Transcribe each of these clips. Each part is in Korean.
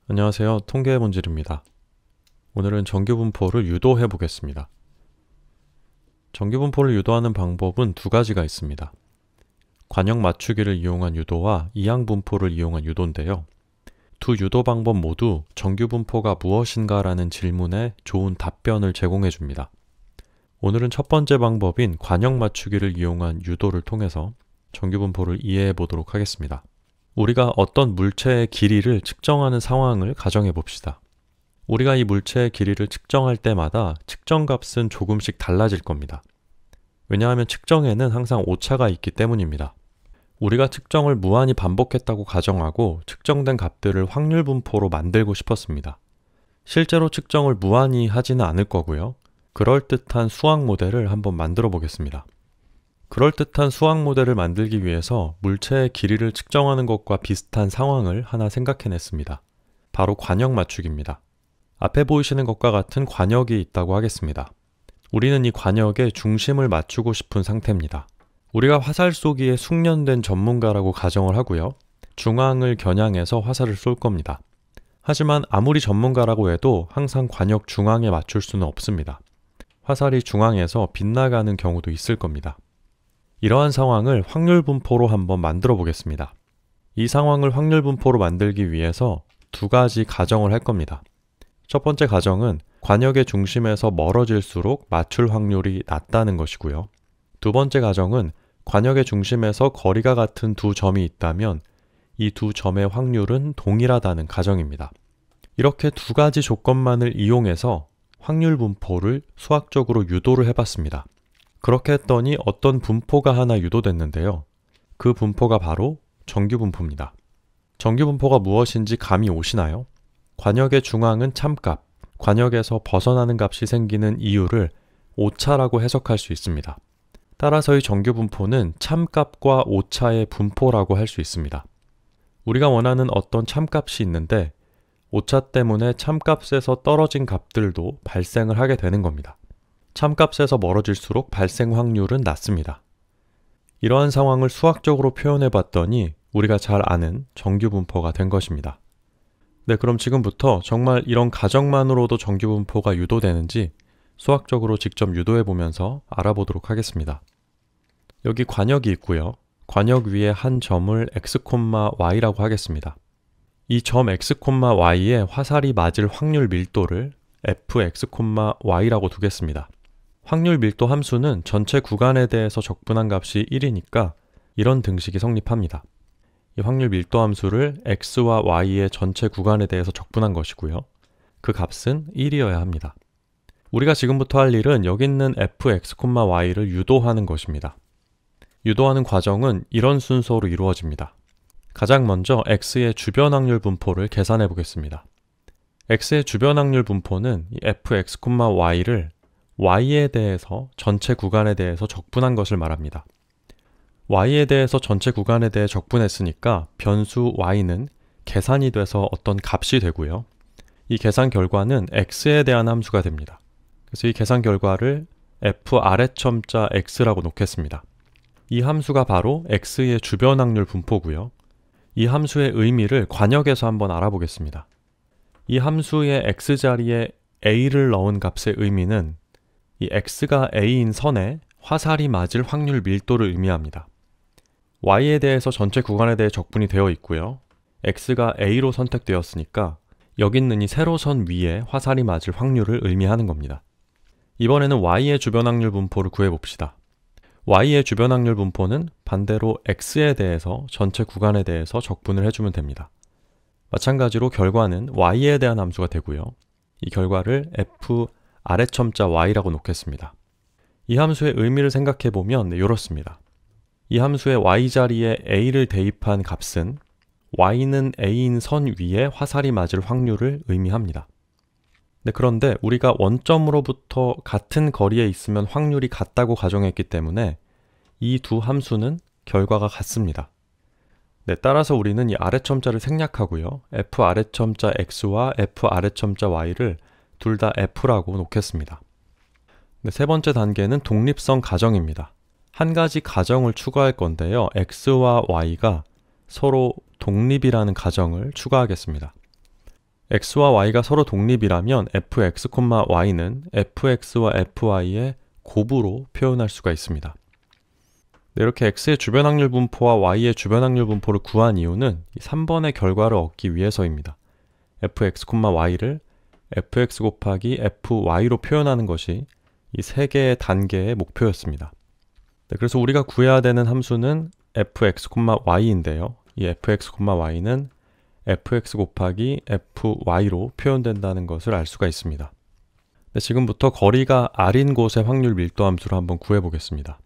안녕하세요. 통계의 본질입니다. 오늘은 정규분포를 유도해 보겠습니다. 정규분포를 유도하는 방법은 두 가지가 있습니다. 관역 맞추기를 이용한 유도와 이항분포를 이용한 유도인데요. 두 유도 방법 모두 정규분포가 무엇인가라는 질문에 좋은 답변을 제공해 줍니다. 오늘은 첫 번째 방법인 관역 맞추기를 이용한 유도를 통해서 정규분포를 이해해 보도록 하겠습니다. 우리가 어떤 물체의 길이를 측정하는 상황을 가정해 봅시다. 우리가 이 물체의 길이를 측정할 때마다 측정값은 조금씩 달라질 겁니다. 왜냐하면 측정에는 항상 오차가 있기 때문입니다. 우리가 측정을 무한히 반복했다고 가정하고 측정된 값들을 확률 분포로 만들고 싶었습니다. 실제로 측정을 무한히 하지는 않을 거고요. 그럴듯한 수학 모델을 한번 만들어 보겠습니다. 그럴듯한 수학 모델을 만들기 위해서 물체의 길이를 측정하는 것과 비슷한 상황을 하나 생각해냈습니다. 바로 관역 맞추기입니다. 앞에 보이시는 것과 같은 관역이 있다고 하겠습니다. 우리는 이 관역의 중심을 맞추고 싶은 상태입니다. 우리가 화살 쏘기에 숙련된 전문가라고 가정을 하고요. 중앙을 겨냥해서 화살을 쏠 겁니다. 하지만 아무리 전문가라고 해도 항상 관역 중앙에 맞출 수는 없습니다. 화살이 중앙에서 빗나가는 경우도 있을 겁니다. 이러한 상황을 확률 분포로 한번 만들어 보겠습니다. 이 상황을 확률 분포로 만들기 위해서 두 가지 가정을 할 겁니다. 첫 번째 가정은 관역의 중심에서 멀어질수록 맞출 확률이 낮다는 것이고요. 두 번째 가정은 관역의 중심에서 거리가 같은 두 점이 있다면 이 두 점의 확률은 동일하다는 가정입니다. 이렇게 두 가지 조건만을 이용해서 확률 분포를 수학적으로 유도를 해봤습니다. 그렇게 했더니 어떤 분포가 하나 유도됐는데요. 그 분포가 바로 정규분포입니다. 정규분포가 무엇인지 감이 오시나요? 관역의 중앙은 참값, 관역에서 벗어나는 값이 생기는 이유를 오차라고 해석할 수 있습니다. 따라서 이 정규분포는 참값과 오차의 분포라고 할 수 있습니다. 우리가 원하는 어떤 참값이 있는데 오차 때문에 참값에서 떨어진 값들도 발생을 하게 되는 겁니다. 참값에서 멀어질수록 발생 확률은 낮습니다. 이러한 상황을 수학적으로 표현해 봤더니 우리가 잘 아는 정규분포가 된 것입니다. 네, 그럼 지금부터 정말 이런 가정만으로도 정규분포가 유도되는지 수학적으로 직접 유도해 보면서 알아보도록 하겠습니다. 여기 관역이 있고요. 관역 위에 한 점을 x, y라고 하겠습니다. 이 점 x, y에 화살이 맞을 확률 밀도를 fx, y라고 두겠습니다. 확률 밀도 함수는 전체 구간에 대해서 적분한 값이 1이니까 이런 등식이 성립합니다. 이 확률 밀도 함수를 x와 y의 전체 구간에 대해서 적분한 것이고요. 그 값은 1이어야 합니다. 우리가 지금부터 할 일은 여기 있는 fx, y를 유도하는 것입니다. 유도하는 과정은 이런 순서로 이루어집니다. 가장 먼저 x의 주변 확률 분포를 계산해 보겠습니다. x의 주변 확률 분포는 이 fx, y를 y에 대해서 전체 구간에 대해서 적분한 것을 말합니다. y에 대해서 전체 구간에 대해 적분했으니까 변수 y는 계산이 돼서 어떤 값이 되고요. 이 계산 결과는 x에 대한 함수가 됩니다. 그래서 이 계산 결과를 f 아래첨자 x라고 놓겠습니다. 이 함수가 바로 x의 주변 확률 분포고요. 이 함수의 의미를 관역에서 한번 알아보겠습니다. 이 함수의 x자리에 a를 넣은 값의 의미는 이 x가 a인 선에 화살이 맞을 확률 밀도를 의미합니다. y에 대해서 전체 구간에 대해 적분이 되어 있고요. x가 a로 선택되었으니까 여기 있는 이 세로선 위에 화살이 맞을 확률을 의미하는 겁니다. 이번에는 y의 주변 확률 분포를 구해봅시다. y의 주변 확률 분포는 반대로 x에 대해서 전체 구간에 대해서 적분을 해주면 됩니다. 마찬가지로 결과는 y에 대한 함수가 되고요. 이 결과를 f 아래첨자 y라고 놓겠습니다. 이 함수의 의미를 생각해보면 이렇습니다. 이 함수의 y자리에 a를 대입한 값은 y는 a인 선 위에 화살이 맞을 확률을 의미합니다. 네, 그런데 우리가 원점으로부터 같은 거리에 있으면 확률이 같다고 가정했기 때문에 이 두 함수는 결과가 같습니다. 네, 따라서 우리는 이 아래첨자를 생략하고요. f 아래첨자 x와 f 아래첨자 y를 둘 다 f라고 놓겠습니다. 네, 세 번째 단계는 독립성 가정입니다. 한 가지 가정을 추가할 건데요. x와 y가 서로 독립이라는 가정을 추가하겠습니다. x와 y가 서로 독립이라면 fx, y는 fx와 fy의 곱으로 표현할 수가 있습니다. 이렇게 x의 주변 확률 분포와 y의 주변 확률 분포를 구한 이유는 3번의 결과를 얻기 위해서입니다. fx, y를 fx 곱하기 fy로 표현하는 것이 이 세 개의 단계의 목표였습니다. 그래서 우리가 구해야 되는 함수는 fx, y인데요. 이 fx, y는 fx 곱하기 fy로 표현된다는 것을 알 수가 있습니다. 지금부터 거리가 r인 곳의 확률 밀도 함수를 한번 구해 보겠습니다.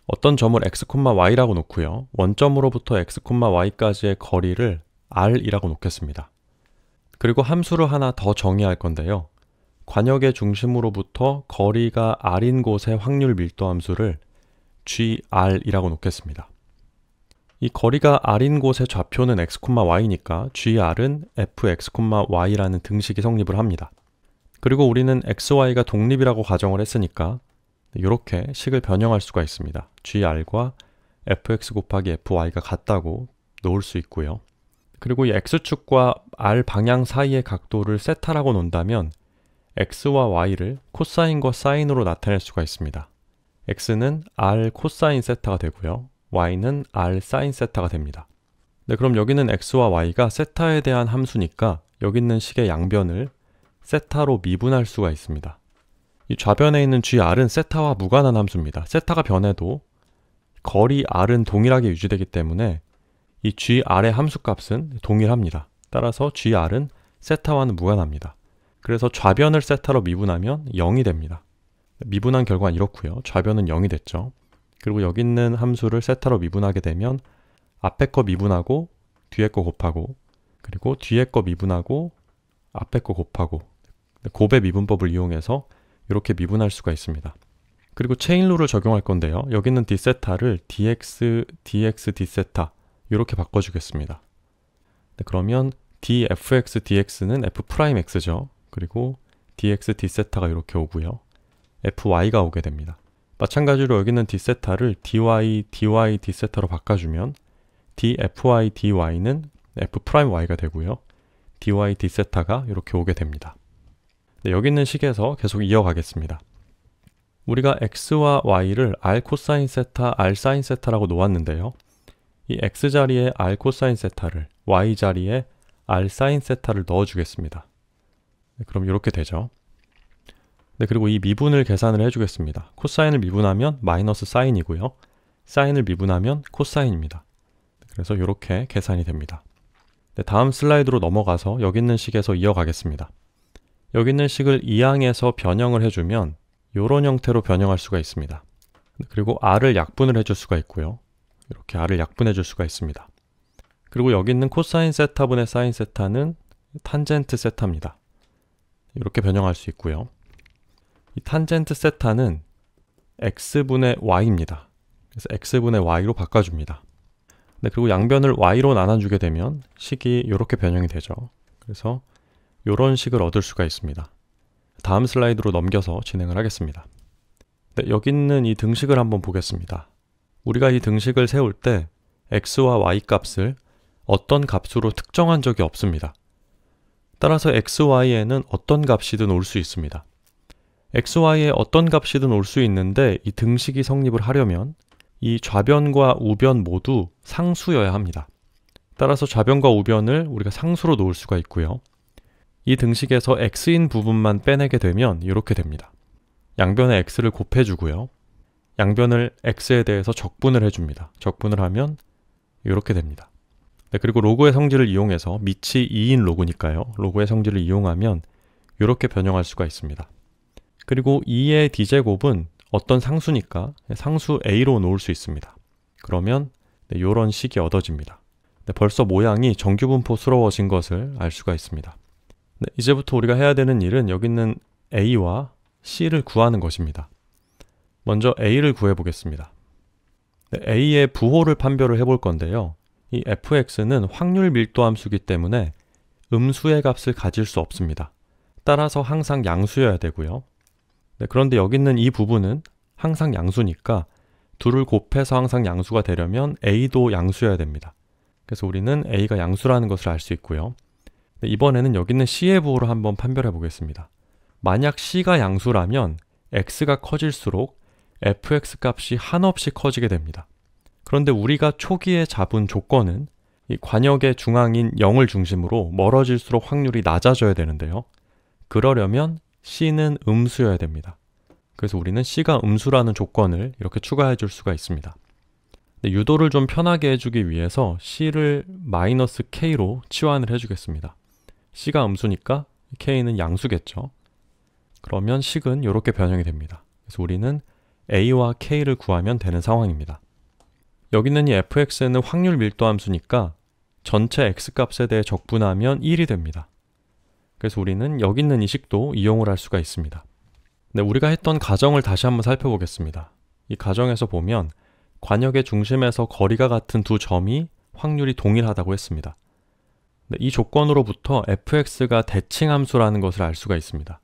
어떤 점을 x, y라고 놓고요. 원점으로부터 x, y까지의 거리를 r이라고 놓겠습니다. 그리고 함수를 하나 더 정의할 건데요. 관역의 중심으로부터 거리가 r인 곳의 확률 밀도 함수를 gr이라고 놓겠습니다. 이 거리가 r인 곳의 좌표는 x, y니까 gr은 fx, y라는 등식이 성립을 합니다. 그리고 우리는 x, y가 독립이라고 가정을 했으니까 이렇게 식을 변형할 수가 있습니다. gr과 fx 곱하기 fy가 같다고 놓을 수 있고요. 그리고 이 x축과 r 방향 사이의 각도를 세타라고 놓는다면 x와 y를 코사인과 사인으로 나타낼 수가 있습니다. x는 r 코사인 세타가 되고요. y는 r 사인 세타가 됩니다. 그럼 여기는 x와 y가 세타에 대한 함수니까 여기 있는 식의 양변을 세타로 미분할 수가 있습니다. 이 좌변에 있는 gr은 세타와 무관한 함수입니다. 세타가 변해도 거리 r은 동일하게 유지되기 때문에 이 gr의 함수값은 동일합니다. 따라서 gr은 세타와는 무관합니다. 그래서 좌변을 세타로 미분하면 0이 됩니다. 미분한 결과는 이렇고요. 좌변은 0이 됐죠. 그리고 여기 있는 함수를 세타로 미분하게 되면 앞에 거 미분하고 뒤에 거 곱하고 그리고 뒤에 거 미분하고 앞에 거 곱하고 곱의 미분법을 이용해서 이렇게 미분할 수가 있습니다. 그리고 체인룰을 적용할 건데요. 여기 있는 d세타를 dx, dx, d세타 이렇게 바꿔주겠습니다. 그러면 dfx, dx는 f'x죠. 그리고 dx, d세타가 이렇게 오고요. fy가 오게 됩니다. 마찬가지로 여기 있는 d세타를 dy, dy, d세타로 바꿔주면 dfy, dy는 f'y가 되고요. dy, d세타가 이렇게 오게 됩니다. 여기 있는 식에서 계속 이어가겠습니다. 우리가 x와 y를 r 코사인 세타, r 사인 세타라고 놓았는데요. 이 x 자리에 r 코사인 세타를, y 자리에 r 사인 세타를 넣어주겠습니다. 그럼 이렇게 되죠. 그리고 이 미분을 계산을 해주겠습니다. 코사인을 미분하면 마이너스 사인이고요. 사인을 미분하면 코사인입니다. 그래서 이렇게 계산이 됩니다. 다음 슬라이드로 넘어가서 여기 있는 식에서 이어가겠습니다. 여기 있는 식을 이항에서 변형을 해주면 이런 형태로 변형할 수가 있습니다. 그리고 r을 약분을 해줄 수가 있고요. 이렇게 r을 약분해 줄 수가 있습니다. 그리고 여기 있는 코사인 세타분의 사인 세타는 탄젠트 세타입니다. 이렇게 변형할 수 있고요. 이 탄젠트 세타는 x분의 y입니다. 그래서 x분의 y로 바꿔줍니다. 그리고 양변을 y로 나눠주게 되면 식이 이렇게 변형이 되죠. 그래서 이런 식을 얻을 수가 있습니다. 다음 슬라이드로 넘겨서 진행을 하겠습니다. 여기 있는 이 등식을 한번 보겠습니다. 우리가 이 등식을 세울 때 x와 y 값을 어떤 값으로 특정한 적이 없습니다. 따라서 x, y에는 어떤 값이든 올 수 있습니다. x, y에 어떤 값이든 올 수 있는데 이 등식이 성립을 하려면 이 좌변과 우변 모두 상수여야 합니다. 따라서 좌변과 우변을 우리가 상수로 놓을 수가 있고요. 이 등식에서 x인 부분만 빼내게 되면 이렇게 됩니다. 양변에 x를 곱해주고요. 양변을 x에 대해서 적분을 해줍니다. 적분을 하면 이렇게 됩니다. 그리고 로그의 성질을 이용해서 밑이 2인 로그니까요. 로그의 성질을 이용하면 이렇게 변형할 수가 있습니다. 그리고 2의 d제곱은 어떤 상수니까 상수 a로 놓을 수 있습니다. 그러면 이런 식이 얻어집니다. 벌써 모양이 정규분포스러워진 것을 알 수가 있습니다. 이제부터 우리가 해야 되는 일은 여기 있는 a와 c를 구하는 것입니다. 먼저 a를 구해보겠습니다. a의 부호를 판별을 해볼 건데요. 이 fx는 확률 밀도 함수이기 때문에 음수의 값을 가질 수 없습니다. 따라서 항상 양수여야 되고요. 그런데 여기 있는 이 부분은 항상 양수니까 둘을 곱해서 항상 양수가 되려면 a도 양수여야 됩니다. 그래서 우리는 a가 양수라는 것을 알 수 있고요. 이번에는 여기 있는 C의 부호로 한번 판별해 보겠습니다. 만약 C가 양수라면 X가 커질수록 fx 값이 한없이 커지게 됩니다. 그런데 우리가 초기에 잡은 조건은 이 관역의 중앙인 0을 중심으로 멀어질수록 확률이 낮아져야 되는데요. 그러려면 C는 음수여야 됩니다. 그래서 우리는 C가 음수라는 조건을 이렇게 추가해 줄 수가 있습니다. 유도를 좀 편하게 해주기 위해서 C를 -K로 치환을 해주겠습니다. C가 음수니까 K는 양수겠죠. 그러면 식은 이렇게 변형이 됩니다. 그래서 우리는 A와 K를 구하면 되는 상황입니다. 여기 있는 이 fx는 확률 밀도 함수니까 전체 x값에 대해 적분하면 1이 됩니다. 그래서 우리는 여기 있는 이 식도 이용을 할 수가 있습니다. 네, 우리가 했던 가정을 다시 한번 살펴보겠습니다. 이 가정에서 보면 관역의 중심에서 거리가 같은 두 점이 확률이 동일하다고 했습니다. 네, 이 조건으로부터 fx가 대칭함수라는 것을 알 수가 있습니다.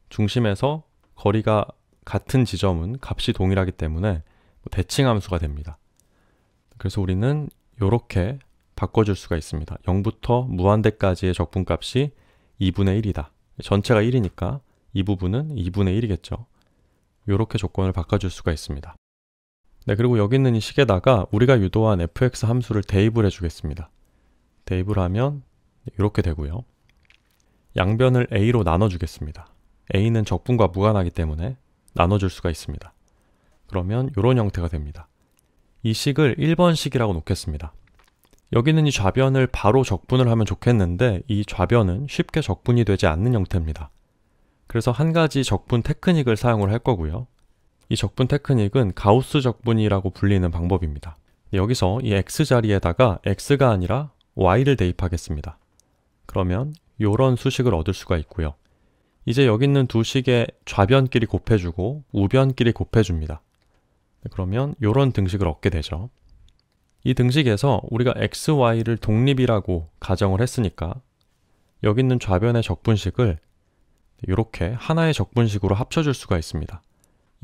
중심에서 거리가 같은 지점은 값이 동일하기 때문에 대칭함수가 됩니다. 그래서 우리는 이렇게 바꿔줄 수가 있습니다. 0부터 무한대까지의 적분값이 2분의 1이다. 전체가 1이니까 이 부분은 2분의 1이겠죠. 이렇게 조건을 바꿔줄 수가 있습니다. 네, 그리고 여기 있는 이 식에다가 우리가 유도한 fx 함수를 대입을 해주겠습니다. 대입을 하면 이렇게 되고요. 양변을 a로 나눠주겠습니다. a는 적분과 무관하기 때문에 나눠줄 수가 있습니다. 그러면 이런 형태가 됩니다. 이 식을 1번식이라고 놓겠습니다. 여기 있는 이 좌변을 바로 적분을 하면 좋겠는데 이 좌변은 쉽게 적분이 되지 않는 형태입니다. 그래서 한 가지 적분 테크닉을 사용을 할 거고요. 이 적분 테크닉은 가우스 적분이라고 불리는 방법입니다. 여기서 이 x 자리에다가 x가 아니라 y를 대입하겠습니다. 그러면 이런 수식을 얻을 수가 있고요. 이제 여기 있는 두 식의 좌변끼리 곱해주고 우변끼리 곱해줍니다. 그러면 이런 등식을 얻게 되죠. 이 등식에서 우리가 x, y를 독립이라고 가정을 했으니까 여기 있는 좌변의 적분식을 이렇게 하나의 적분식으로 합쳐줄 수가 있습니다.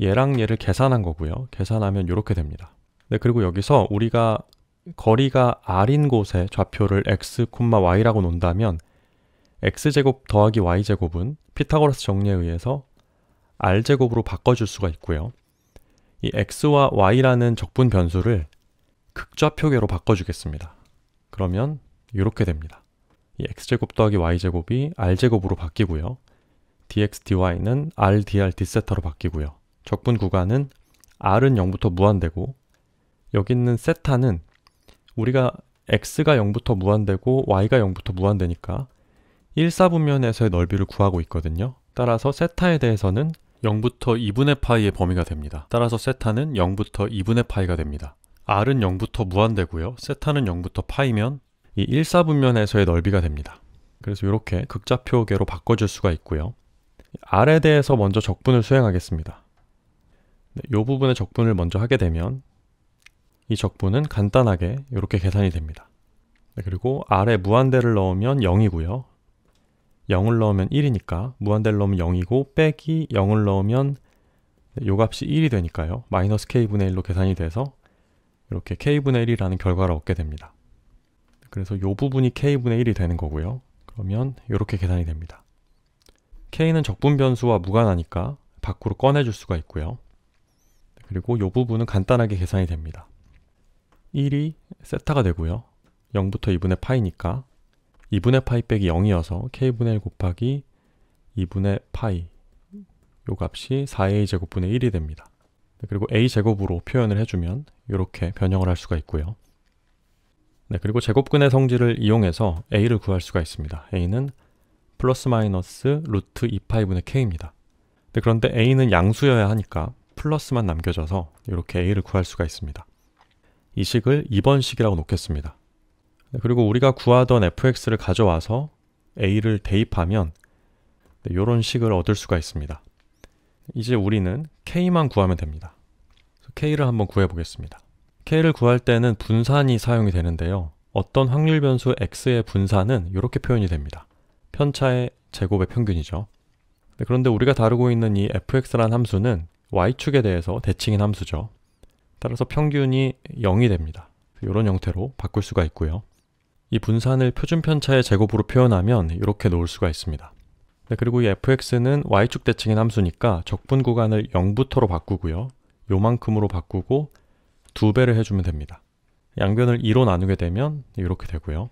얘랑 얘를 계산한 거고요. 계산하면 이렇게 됩니다. 네, 그리고 여기서 우리가 거리가 r인 곳에 좌표를 x, y라고 놓는다면 x제곱 더하기 y제곱은 피타고라스 정리에 의해서 r제곱으로 바꿔줄 수가 있고요. 이 x와 y라는 적분 변수를 극좌표계로 바꿔주겠습니다. 그러면 이렇게 됩니다. 이 x제곱 더하기 y제곱이 r제곱으로 바뀌고요. dx, dy는 r, dr, d세타로 바뀌고요. 적분 구간은 r은 0부터 무한대고 여기 있는 세타는 우리가 x가 0부터 무한대고 y가 0부터 무한대니까 1사분면에서의 넓이를 구하고 있거든요. 따라서 세타에 대해서는 0부터 2분의 파이의 범위가 됩니다. 따라서 세타는 0부터 2분의 파이가 됩니다. r은 0부터 무한대고요. 세타는 0부터 파이면 이 1사분면에서의 넓이가 됩니다. 그래서 이렇게 극좌표계로 바꿔줄 수가 있고요. r에 대해서 먼저 적분을 수행하겠습니다. 네, 이 부분의 적분을 먼저 하게 되면 이 적분은 간단하게 이렇게 계산이 됩니다. 네, 그리고 r에 무한대를 넣으면 0이고요. 0을 넣으면 1이니까 무한대를 넣으면 0이고 빼기 0을 넣으면 이 값이 1이 되니까요. 마이너스 k분의 1로 계산이 돼서 이렇게 k분의 1이라는 결과를 얻게 됩니다. 그래서 이 부분이 k분의 1이 되는 거고요. 그러면 이렇게 계산이 됩니다. k는 적분 변수와 무관하니까 밖으로 꺼내줄 수가 있고요. 그리고 이 부분은 간단하게 계산이 됩니다. 1이 세타가 되고요. 0부터 2분의 파이니까 2분의 파이 빼기 0이어서 k분의 1 곱하기 2분의 파이 요 값이 4a 제곱분의 1이 됩니다. 그리고 a 제곱으로 표현을 해주면 이렇게 변형을 할 수가 있고요. 네, 그리고 제곱근의 성질을 이용해서 a를 구할 수가 있습니다. a는 플러스 마이너스 루트 2파이분의 k입니다. 네, 그런데 a는 양수여야 하니까 플러스만 남겨져서 이렇게 a를 구할 수가 있습니다. 이 식을 2번식이라고 놓겠습니다. 네, 그리고 우리가 구하던 fx를 가져와서 a를 대입하면 이런 식을 얻을 수가 있습니다. 이제 우리는 k만 구하면 됩니다. k를 한번 구해 보겠습니다. k를 구할 때는 분산이 사용이 되는데요. 어떤 확률 변수 x의 분산은 이렇게 표현이 됩니다. 편차의 제곱의 평균이죠. 네, 그런데 우리가 다루고 있는 이 fx라는 함수는 y축에 대해서 대칭인 함수죠. 따라서 평균이 0이 됩니다. 이런 형태로 바꿀 수가 있고요. 이 분산을 표준편차의 제곱으로 표현하면 이렇게 놓을 수가 있습니다. 네, 그리고 이 fx는 y축 대칭인 함수니까 적분 구간을 0부터로 바꾸고요. 요만큼으로 바꾸고 2배를 해주면 됩니다. 양변을 2로 나누게 되면 이렇게 되고요.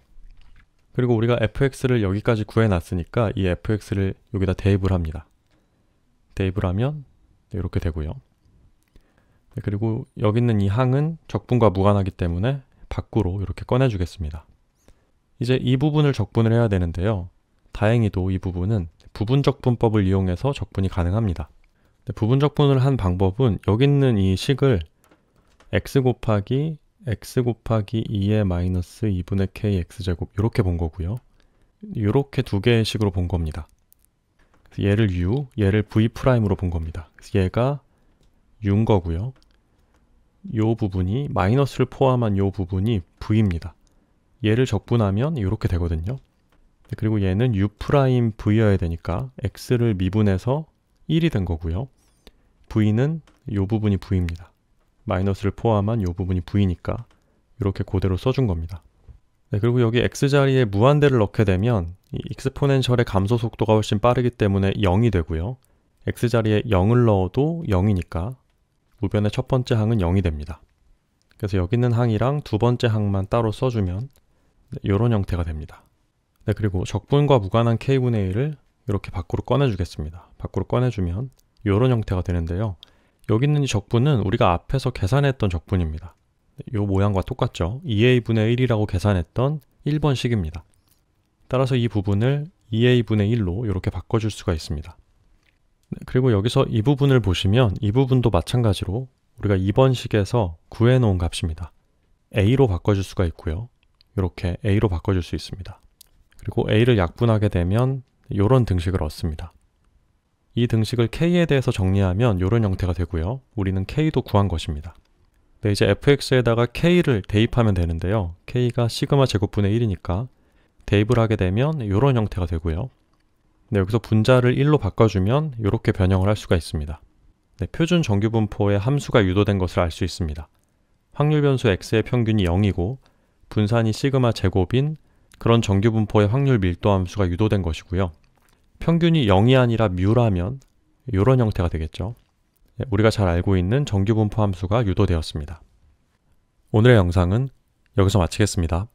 그리고 우리가 fx를 여기까지 구해놨으니까 이 fx를 여기다 대입을 합니다. 대입을 하면 이렇게 되고요. 네, 그리고 여기 있는 이 항은 적분과 무관하기 때문에 밖으로 이렇게 꺼내주겠습니다. 이제 이 부분을 적분을 해야 되는데요. 다행히도 이 부분은 부분적분법을 이용해서 적분이 가능합니다. 네, 부분적분을 한 방법은 여기 있는 이 식을 x 곱하기 2의 마이너스 2분의 k x제곱 이렇게 본 거고요. 이렇게 두 개의 식으로 본 겁니다. 그래서 얘를 u, 얘를 v'으로 본 겁니다. 그래서 얘가 u인 거고요. 요 부분이 마이너스를 포함한 요 부분이 v입니다. 얘를 적분하면 이렇게 되거든요. 그리고 얘는 u'v여야 되니까 x를 미분해서 1이 된 거고요. v는 요 부분이 v입니다. 마이너스를 포함한 요 부분이 v니까 이렇게 그대로 써준 겁니다. 네, 그리고 여기 x자리에 무한대를 넣게 되면 이 익스포넨셜의 감소 속도가 훨씬 빠르기 때문에 0이 되고요. x자리에 0을 넣어도 0이니까 우변의 첫 번째 항은 0이 됩니다. 그래서 여기 있는 항이랑 두 번째 항만 따로 써주면 이런 형태가 됩니다. 네, 그리고 적분과 무관한 k분의 1을 이렇게 밖으로 꺼내주겠습니다. 밖으로 꺼내주면 이런 형태가 되는데요. 여기 있는 이 적분은 우리가 앞에서 계산했던 적분입니다. 이 모양과 똑같죠. 2a분의 1이라고 계산했던 1번식입니다. 따라서 이 부분을 2a분의 1로 이렇게 바꿔줄 수가 있습니다. 네, 그리고 여기서 이 부분을 보시면 이 부분도 마찬가지로 우리가 2번식에서 구해놓은 값입니다. a로 바꿔줄 수가 있고요. 이렇게 a로 바꿔줄 수 있습니다. 그리고 a를 약분하게 되면 이런 등식을 얻습니다. 이 등식을 k에 대해서 정리하면 이런 형태가 되고요. 우리는 k도 구한 것입니다. 네, 이제 fx에다가 k를 대입하면 되는데요. k가 시그마 제곱분의 1이니까 대입을 하게 되면 이런 형태가 되고요. 네, 여기서 분자를 1로 바꿔주면 이렇게 변형을 할 수가 있습니다. 네, 표준 정규분포에 함수가 유도된 것을 알 수 있습니다. 확률 변수 x의 평균이 0이고 분산이 시그마 제곱인 그런 정규분포의 확률 밀도 함수가 유도된 것이고요. 평균이 0이 아니라 뮤라면 이런 형태가 되겠죠. 우리가 잘 알고 있는 정규분포 함수가 유도되었습니다. 오늘의 영상은 여기서 마치겠습니다.